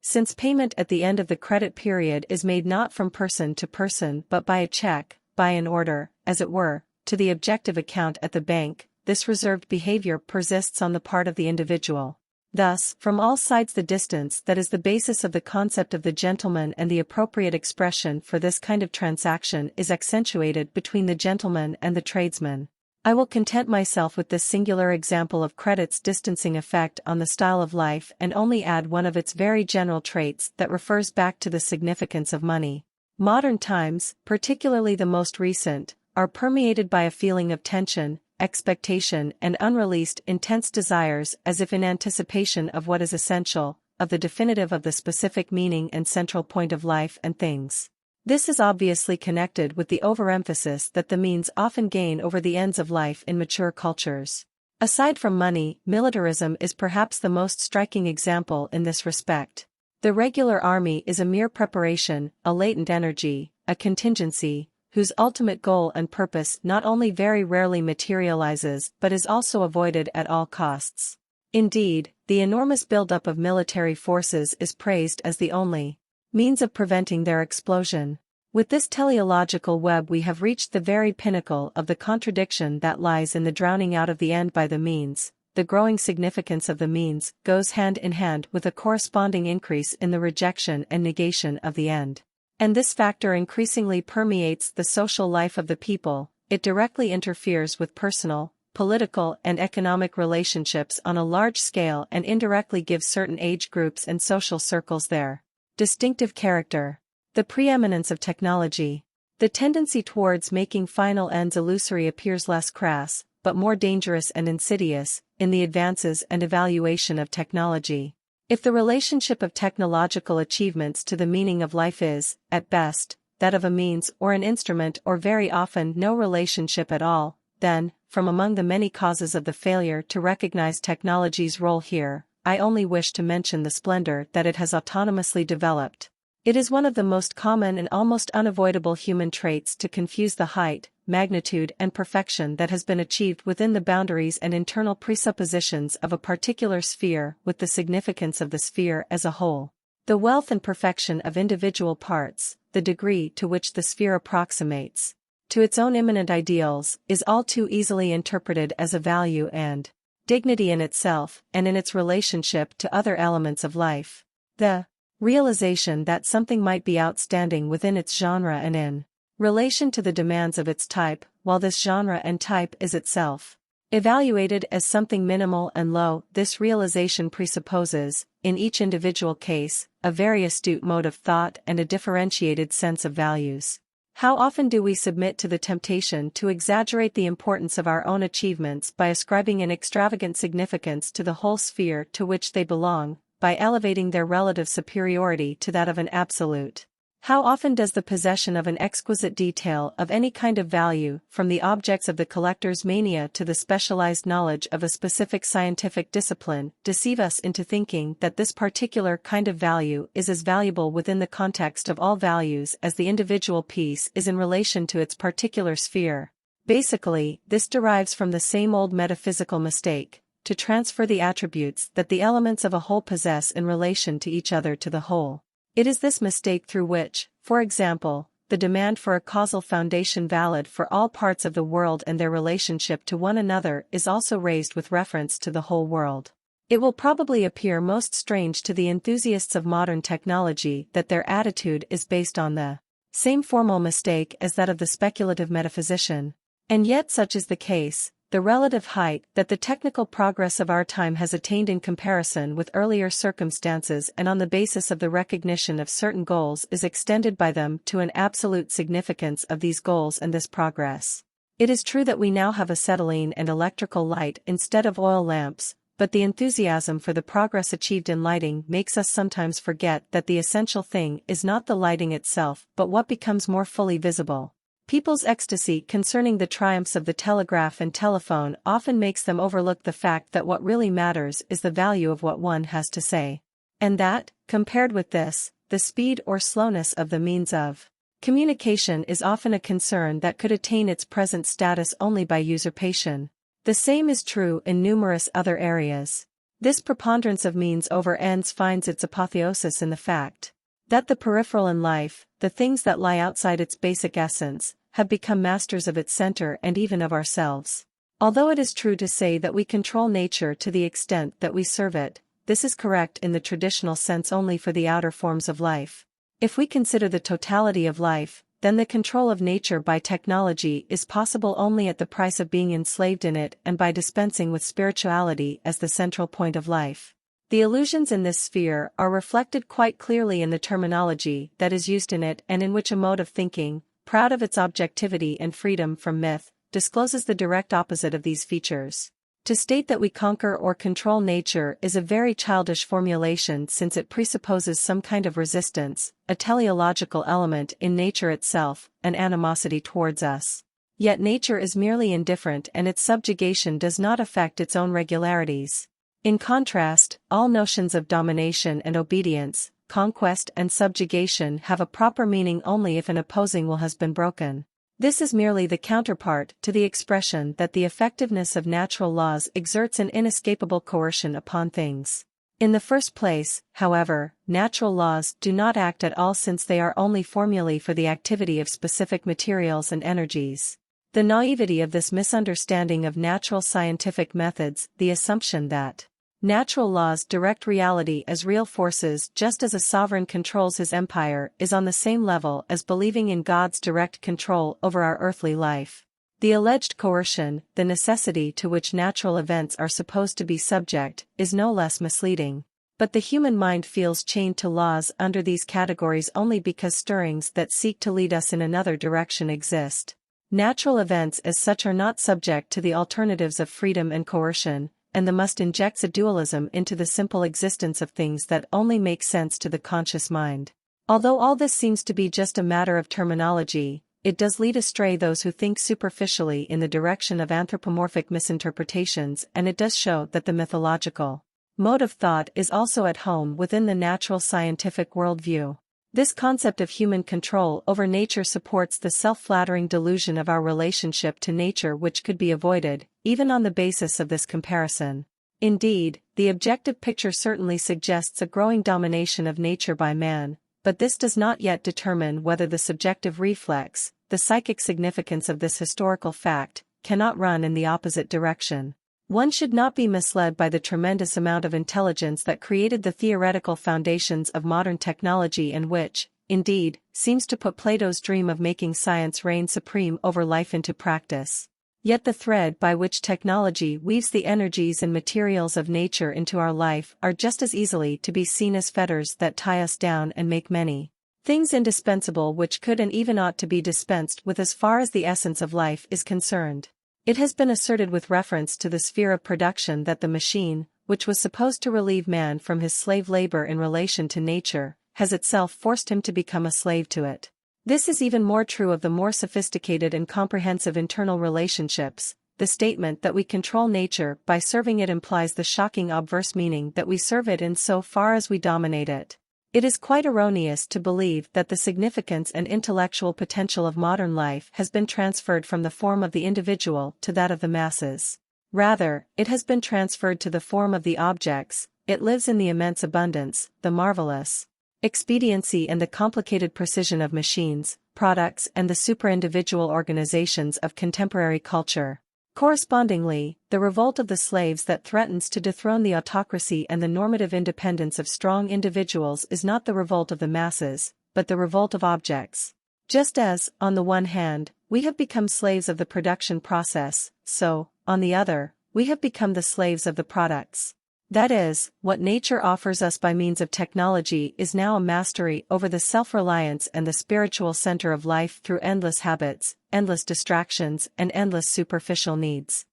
since payment at the end of the credit period is made not from person to person but by a check, by an order, as it were, to the objective account at the bank, this reserved behavior persists on the part of the individual. Thus, from all sides the distance that is the basis of the concept of the gentleman and the appropriate expression for this kind of transaction is accentuated between the gentleman and the tradesman. I will content myself with this singular example of credit's distancing effect on the style of life and only add one of its very general traits that refers back to the significance of money. Modern times, particularly the most recent, are permeated by a feeling of tension, expectation and unreleased intense desires as if in anticipation of what is essential, of the definitive of the specific meaning and central point of life and things. This is obviously connected with the overemphasis that the means often gain over the ends of life in mature cultures. Aside from money, militarism is perhaps the most striking example in this respect. The regular army is a mere preparation, a latent energy, a contingency, whose ultimate goal and purpose not only very rarely materializes but is also avoided at all costs. Indeed, the enormous buildup of military forces is praised as the only means of preventing their explosion. With this teleological web we have reached the very pinnacle of the contradiction that lies in the drowning out of the end by the means. The growing significance of the means goes hand in hand with a corresponding increase in the rejection and negation of the end. And this factor increasingly permeates the social life of the people. It directly interferes with personal, political and economic relationships on a large scale and indirectly gives certain age groups and social circles their distinctive character. The preeminence of technology. The tendency towards making final ends illusory appears less crass, but more dangerous and insidious, in the advances and evaluation of technology. If the relationship of technological achievements to the meaning of life is, at best, that of a means or an instrument or very often no relationship at all, then, from among the many causes of the failure to recognize technology's role here, I only wish to mention the splendor that it has autonomously developed. It is one of the most common and almost unavoidable human traits to confuse the height, magnitude and perfection that has been achieved within the boundaries and internal presuppositions of a particular sphere with the significance of the sphere as a whole. The wealth and perfection of individual parts, the degree to which the sphere approximates to its own immanent ideals, is all too easily interpreted as a value and dignity in itself and in its relationship to other elements of life. The realization that something might be outstanding within its genre and in relation to the demands of its type, while this genre and type is itself evaluated as something minimal and low, this realization presupposes, in each individual case, a very astute mode of thought and a differentiated sense of values. How often do we submit to the temptation to exaggerate the importance of our own achievements by ascribing an extravagant significance to the whole sphere to which they belong, by elevating their relative superiority to that of an absolute? How often does the possession of an exquisite detail of any kind of value, from the objects of the collector's mania to the specialized knowledge of a specific scientific discipline, deceive us into thinking that this particular kind of value is as valuable within the context of all values as the individual piece is in relation to its particular sphere? Basically, this derives from the same old metaphysical mistake, to transfer the attributes that the elements of a whole possess in relation to each other to the whole. It is this mistake through which, for example, the demand for a causal foundation valid for all parts of the world and their relationship to one another is also raised with reference to the whole world. It will probably appear most strange to the enthusiasts of modern technology that their attitude is based on the same formal mistake as that of the speculative metaphysician. And yet such is the case. The relative height that the technical progress of our time has attained in comparison with earlier circumstances and on the basis of the recognition of certain goals is extended by them to an absolute significance of these goals and this progress. It is true that we now have acetylene and electrical light instead of oil lamps, but the enthusiasm for the progress achieved in lighting makes us sometimes forget that the essential thing is not the lighting itself but what becomes more fully visible. People's ecstasy concerning the triumphs of the telegraph and telephone often makes them overlook the fact that what really matters is the value of what one has to say. And that, compared with this, the speed or slowness of the means of communication is often a concern that could attain its present status only by usurpation. The same is true in numerous other areas. This preponderance of means over ends finds its apotheosis in the fact that the peripheral in life, the things that lie outside its basic essence, have become masters of its center and even of ourselves. Although it is true to say that we control nature to the extent that we serve it, this is correct in the traditional sense only for the outer forms of life. If we consider the totality of life, then the control of nature by technology is possible only at the price of being enslaved in it and by dispensing with spirituality as the central point of life. The illusions in this sphere are reflected quite clearly in the terminology that is used in it and in which a mode of thinking, proud of its objectivity and freedom from myth, discloses the direct opposite of these features. To state that we conquer or control nature is a very childish formulation since it presupposes some kind of resistance, a teleological element in nature itself, an animosity towards us. Yet nature is merely indifferent and its subjugation does not affect its own regularities. In contrast, all notions of domination and obedience, conquest and subjugation have a proper meaning only if an opposing will has been broken. This is merely the counterpart to the expression that the effectiveness of natural laws exerts an inescapable coercion upon things. In the first place, however, natural laws do not act at all since they are only formulae for the activity of specific materials and energies. The naivety of this misunderstanding of natural scientific methods, the assumption that natural laws direct reality as real forces just as a sovereign controls his empire, is on the same level as believing in God's direct control over our earthly life. The alleged coercion, the necessity to which natural events are supposed to be subject, is no less misleading. But the human mind feels chained to laws under these categories only because stirrings that seek to lead us in another direction exist. Natural events as such are not subject to the alternatives of freedom and coercion, and the must injects a dualism into the simple existence of things that only make sense to the conscious mind. Although all this seems to be just a matter of terminology, it does lead astray those who think superficially in the direction of anthropomorphic misinterpretations, and it does show that the mythological mode of thought is also at home within the natural scientific worldview. This concept of human control over nature supports the self-flattering delusion of our relationship to nature, which could be avoided, even on the basis of this comparison. Indeed, the objective picture certainly suggests a growing domination of nature by man, but this does not yet determine whether the subjective reflex, the psychic significance of this historical fact, cannot run in the opposite direction. One should not be misled by the tremendous amount of intelligence that created the theoretical foundations of modern technology and which, indeed, seems to put Plato's dream of making science reign supreme over life into practice. Yet the thread by which technology weaves the energies and materials of nature into our life are just as easily to be seen as fetters that tie us down and make many things indispensable which could and even ought to be dispensed with as far as the essence of life is concerned. It has been asserted with reference to the sphere of production that the machine, which was supposed to relieve man from his slave labor in relation to nature, has itself forced him to become a slave to it. This is even more true of the more sophisticated and comprehensive internal relationships. The statement that we control nature by serving it implies the shocking obverse meaning that we serve it in so far as we dominate it. It is quite erroneous to believe that the significance and intellectual potential of modern life has been transferred from the form of the individual to that of the masses. Rather, it has been transferred to the form of the objects. It lives in the immense abundance, the marvelous expediency and the complicated precision of machines, products and the superindividual organizations of contemporary culture. Correspondingly, the revolt of the slaves that threatens to dethrone the autocracy and the normative independence of strong individuals is not the revolt of the masses, but the revolt of objects. Just as, on the one hand, we have become slaves of the production process, so, on the other, we have become the slaves of the products. That is, what nature offers us by means of technology is now a mastery over the self-reliance and the spiritual center of life through endless habits, endless distractions and endless superficial needs.